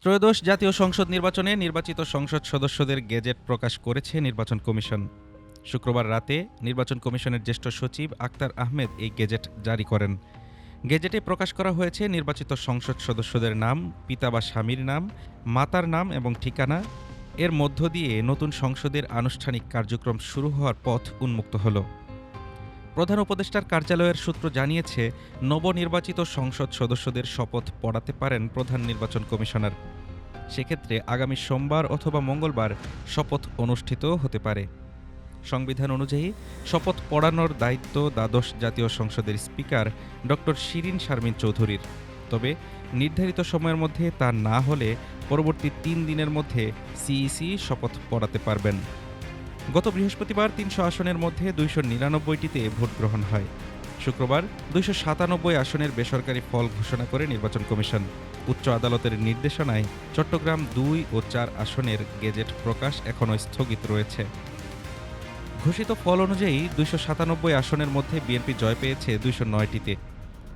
ত্রয়োদশ জাতীয় সংসদ নির্বাচনে নির্বাচিত সংসদ সদস্যদের গেজেট প্রকাশ করেছে নির্বাচন কমিশন। শুক্রবার রাতে নির্বাচন কমিশনের জ্যেষ্ঠ সচিব আক্তার আহমেদ এই গেজেট জারি করেন। গেজেটে প্রকাশ করা হয়েছে নির্বাচিত সংসদ সদস্যদের নাম, পিতা বা স্বামীর নাম, মাতার নাম এবং ঠিকানা। এর মধ্য দিয়ে নতুন সংসদের আনুষ্ঠানিক কার্যক্রম শুরু হওয়ার পথ উন্মুক্ত হল। প্রধান উপদেষ্টার কার্যালয়ের সূত্র জানিয়েছে, নবনির্বাচিত সংসদ সদস্যদের শপথ পড়াতে পারেন প্রধান নির্বাচন কমিশনার। সেক্ষেত্রে আগামী সোমবার অথবা মঙ্গলবার শপথ অনুষ্ঠিত হতে পারে। সংবিধান অনুযায়ী শপথ পড়ানোর দায়িত্ব দ্বাদশ জাতীয় সংসদের স্পিকার ডক্টর শিরিন শারমিন চৌধুরীর। তবে নির্ধারিত সময়ের মধ্যে তা না হলে পরবর্তী ৩ দিনের মধ্যে সিইসি শপথ পড়াতে পারবেন। গত বৃহস্পতিবার ৩০০ আসনের মধ্যে ২৯৯টিতে ভোট গ্রহণ হয়। শুক্রবার ২৯৭ আসনের বেসরকারি ফল ঘোষণা করে নির্বাচন কমিশন। উচ্চ আদালতের নির্দেশনায় চট্টগ্রাম ২ ও ৪ আসনের গেজেট প্রকাশ এখনও স্থগিত রয়েছে। ঘোষিত ফল অনুযায়ী ২৯৭ আসনের মধ্যে বিএনপি জয় পেয়েছে ২০৯টিতে।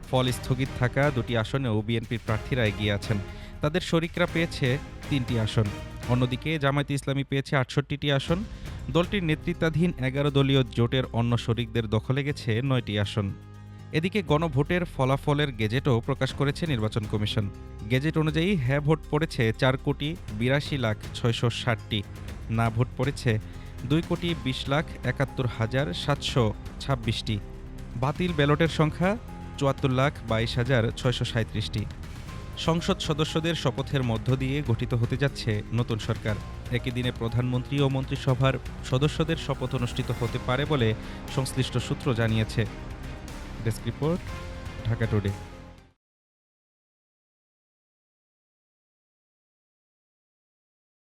ফল স্থগিত থাকা ২টি আসনেও বিএনপির প্রার্থীরা এগিয়ে আছেন। তাদের শরিকরা পেয়েছে ৩টি আসন। অন্যদিকে জামায়াতে ইসলামী পেয়েছে ৬৮টি আসন। দলটির নেতৃত্বাধীন ১১ দলীয় জোটের অন্য শরিকদের দখলে গেছে ৯টি আসন। এদিকে গণভোটের ফলাফলের গেজেটও প্রকাশ করেছে নির্বাচন কমিশন। গেজেট অনুযায়ী হ্যাঁ ভোট পড়েছে ৪,৮২,৬৬০টি, না ভোট পড়েছে ২,২০,৭১,৭২৬টি। বাতিল ব্যালটের সংখ্যা ৭৪,২২,৬৩৭টি। সংসদ সদস্যদের শপথের মধ্য দিয়ে গঠিত হতে যাচ্ছে নতুন সরকার। একই দিনে প্রধানমন্ত্রী ও মন্ত্রিসভার সদস্যদের শপথ অনুষ্ঠিত হতে পারে বলে সংশ্লিষ্ট সূত্র জানিয়েছে। Desk report, Dhaka today.